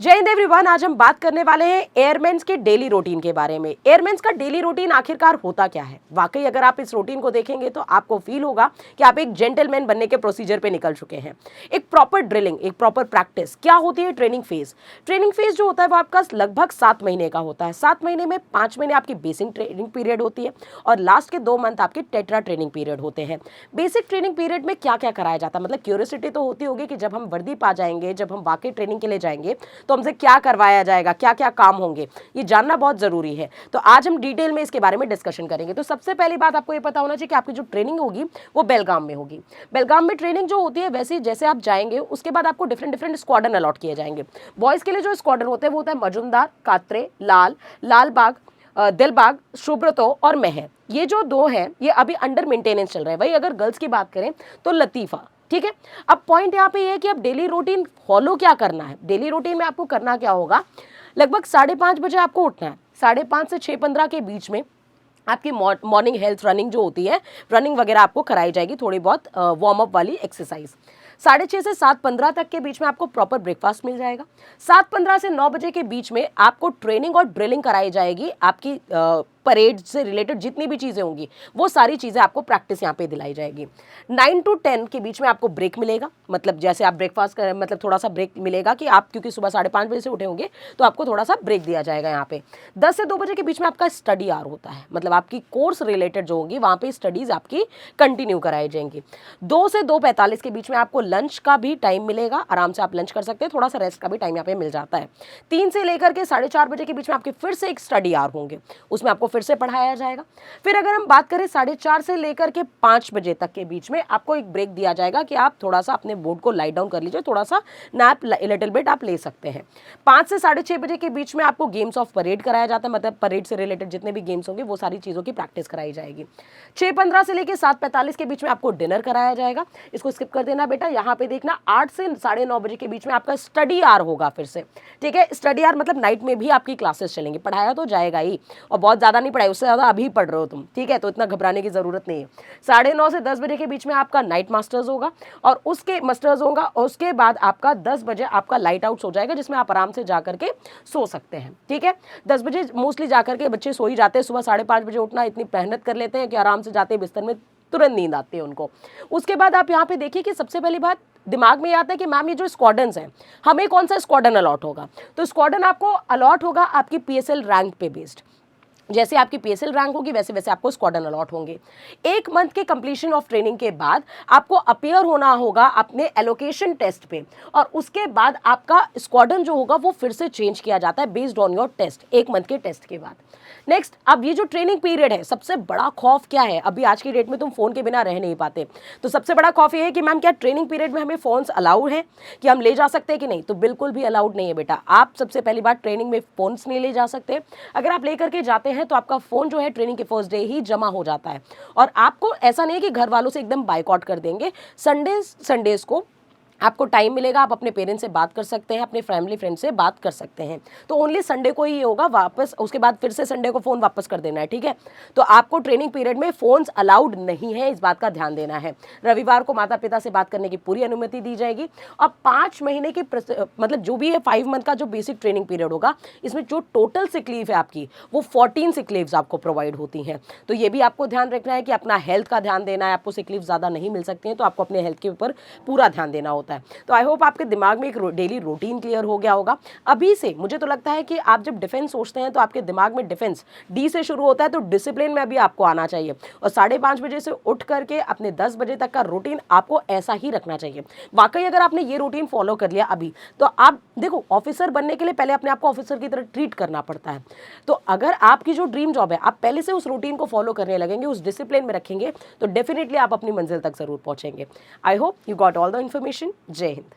जय हिंद एवरीवन। आज हम बात करने वाले हैं एयरमैन्स के डेली रूटीन के बारे में। एयरमैन्स का डेली रूटीन आखिरकार होता क्या है? वाकई अगर आप इस रूटीन को देखेंगे तो आपको फील होगा कि आप एक जेंटलमैन बनने के प्रोसीजर पे निकल चुके हैं। एक प्रॉपर ड्रिलिंग, एक प्रॉपर प्रैक्टिस क्या होती है? Training phase. ट्रेनिंग फेज जो होता है वो आपका लगभग 7 महीने का होता है। 7 महीने में 5 महीने आपकी बेसिक ट्रेनिंग पीरियड होती है और लास्ट के 2 मंथ आपके टेट्रा ट्रेनिंग पीरियड होते हैं। बेसिक ट्रेनिंग पीरियड में क्या क्या कराया जाता है, मतलब क्यूरियोसिटी तो होती होगी कि जब हम वर्दी पा जाएंगे, जब हम वाकई ट्रेनिंग के लिए जाएंगे तो हमसे क्या करवाया जाएगा, क्या क्या काम होंगे, ये जानना बहुत जरूरी है। तो आज हम डिटेल में इसके बारे में डिस्कशन करेंगे। तो सबसे पहली बात आपको ये पता होना चाहिए कि आपकी जो ट्रेनिंग होगी वो बेलगाम में होगी। बेलगाम में ट्रेनिंग जो होती है वैसे जैसे आप जाएंगे उसके बाद आपको डिफरेंट डिफरेंट स्क्वाड्रन अलॉट किए जाएंगे। बॉयज के लिए जो स्क्वाड्रन होते हैं वो होता है मजुमदार, कात्रे, लाल, लालबाग, दिलबाग, सुब्रतो और मेहर। ये जो 2 हैं ये अभी अंडर मेंटेनेंस चल रहा है। वही अगर गर्ल्स की बात करें तो लतीफ़ा। ठीक है, अब पॉइंट यहाँ पे ये है कि अब डेली रूटीन फॉलो क्या करना है। डेली रूटीन में आपको करना क्या होगा, लगभग 5:30 बजे आपको उठना है। 5:30 से 6:15 के बीच में आपकी मॉर्निंग हेल्थ रनिंग जो होती है, रनिंग वगैरह आपको कराई जाएगी, थोड़ी बहुत वार्म अप वाली एक्सरसाइज। 6:30 से 7:15 तक के बीच में आपको प्रॉपर ब्रेकफास्ट मिल जाएगा। 7:15 से 9 बजे के बीच में आपको ट्रेनिंग और ड्रिलिंग कराई जाएगी। आपकी परेड से रिलेटेड जितनी भी चीज़ें होंगी वो सारी चीज़ें आपको प्रैक्टिस यहाँ पे दिलाई जाएगी। 9 to 10 के बीच में आपको ब्रेक मिलेगा, मतलब जैसे आप ब्रेकफास्ट करें, मतलब थोड़ा सा ब्रेक मिलेगा कि आप क्योंकि सुबह 5:30 बजे से उठे होंगे तो आपको थोड़ा सा ब्रेक दिया जाएगा यहाँ पे। 10 से 2 बजे के बीच में आपका स्टडी आवर होता है, मतलब आपकी कोर्स रिलेटेड जो होगी वहाँ पे स्टडीज़ आपकी कंटिन्यू कराई जाएंगी। 2 से 2:45 के बीच में आपको लंच का भी टाइम मिलेगा, आराम से आप लंच कर सकते हैं, थोड़ा सा रेस्ट का भी टाइम यहाँ पे मिल जाता है। 3 से लेकर के 4:30 बजे के बीच में आपके फिर से एक स्टडी आवर होंगे, उसमें आपको फिर से पढ़ाया जाएगा। फिर अगर हम बात करें 4:30 से लेकर के 5 बजे तक के बीच में आपको एक ब्रेक दिया जाएगा कि आप थोड़ा सा अपने बोर्ड को लाई डाउन कर लीजिए, थोड़ा सा नैप लिटिल बिट आप ले सकते हैं। 5 से 6:30 बजे के बीच में आपको गेम्स ऑफ परेड कराया जाता है, मतलब परेड से रिलेटेड जितने भी गेम्स होंगे वो सारी चीज़ों की प्रैक्टिस कराई जाएगी। 6:15 से लेकर 7:45 के बीच में आपको डिनर कराया जाएगा। इसको स्किप कर देना बेटा, यहाँ पे देखना 8 से 9:30 बजे के बीच में आपका स्टडी आवर होगा फिर से। ठीक है, स्टडी आवर मतलब नाइट में भी आपकी क्लासेस चलेंगी, पढ़ाया तो जाएगा ही और बहुत ज़्यादा नहीं पढ़ाई, उससे ज़्यादा अभी पढ़ रहे हो तुम, ठीक है, तो इतना घबराने की जरूरत नहीं है। 9:30 से 10 बजे के बीच में आपका नाइट मास्टर्स होगा और उसके मास्टर्स होगा और उसके बाद आपका 10 बजे आपका लाइट आउट हो जाएगा जिसमें आप आराम से जाकर के सो सकते हैं। ठीक है, 10 बजे मोस्टली जाकर के बच्चे सो ही जाते हैं। सुबह 5:30 बजे उठना, इतनी मेहनत कर लेते हैं कि आराम से जाते बिस्तर में तुरंत नींद आती है उनको। उसके बाद आप यहाँ पे देखिए कि सबसे पहली बात दिमाग में आता है कि मैम ये जो स्क्वाड्रन्स हैं हमें कौन सा स्क्वाड्रन अलॉट होगा। तो स्क्वाड्रन आपको अलॉट होगा आपकी पीएसएल रैंक पे बेस्ड। जैसे आपकी पीएसएल रैंक होगी वैसे वैसे आपको स्क्वाड्रन अलॉट होंगे। 1 मंथ के कंप्लीशन ऑफ ट्रेनिंग के बाद आपको अपीयर होना होगा अपने एलोकेशन टेस्ट पे और उसके बाद आपका स्क्वाड्रन जो होगा वो फिर से चेंज किया जाता है based on your test, 1 month के टेस्ट के बाद। नेक्स्ट, अब ये जो ट्रेनिंग पीरियड है, सबसे बड़ा खौफ क्या है, अभी आज की डेट में तुम फोन के बिना रह नहीं पाते, तो सबसे बड़ा खौफ ये है कि मैम क्या ट्रेनिंग पीरियड में हमें फोन्स अलाउड है, कि हम ले जा सकते हैं कि नहीं। तो बिल्कुल भी अलाउड नहीं है बेटा। आप सबसे पहली बात ट्रेनिंग में फोन्स नहीं ले जा सकते। अगर आप लेकर के जाते हैं तो आपका फोन जो है ट्रेनिंग के फर्स्ट डे ही जमा हो जाता है और आपको ऐसा नहीं है कि घर वालों से एकदम बाइकआउट कर देंगे। संडेज को आपको टाइम मिलेगा, आप अपने पेरेंट्स से बात कर सकते हैं, अपने फैमिली फ्रेंड से बात कर सकते हैं। तो ओनली संडे को ही होगा, वापस उसके बाद फिर से संडे को फ़ोन वापस कर देना है। ठीक है, तो आपको ट्रेनिंग पीरियड में फ़ोन्स अलाउड नहीं है, इस बात का ध्यान देना है। रविवार को माता पिता से बात करने की पूरी अनुमति दी जाएगी। अब 5 महीने की मतलब जो भी है 5 मंथ का जो बेसिक ट्रेनिंग पीरियड होगा, इसमें जो टोटल सिक लीव है आपकी वो 14 सिक लीव्स आपको प्रोवाइड होती हैं। तो ये भी आपको ध्यान रखना है कि अपना हेल्थ का ध्यान देना है। आपको सिक लीव ज़्यादा नहीं मिल सकती हैं तो आपको अपने हेल्थ के ऊपर पूरा ध्यान देना होता है। तो आई होप आपके दिमाग में एक डेली रूटीन क्लियर हो गया होगा। अभी से मुझे तो लगता है कि आप जब डिफेंस सोचते हैं तो आपके दिमाग में डिफेंस डी से शुरू होता है, तो डिसिप्लिन में अभी आपको आना चाहिए और 5:30 बजे से उठ करके अपने 10 बजे तक का रूटीन आपको ऐसा ही रखना चाहिए। वाकई अगर आपने ये रूटीन फॉलो कर लिया अभी, तो आप देखो ऑफिसर बनने के लिए पहले अपने आप को ऑफिसर की तरह ट्रीट करना पड़ता है। तो अगर आपकी जो ड्रीम जॉब है आप पहले से उस रूटीन को फॉलो करने लगेंगे, उस डिसिप्लिन में रखेंगे, तो डेफिनेटली आप अपनी मंजिल तक जरूर पहुंचेंगे। I hope you got all the information. जय हिंद।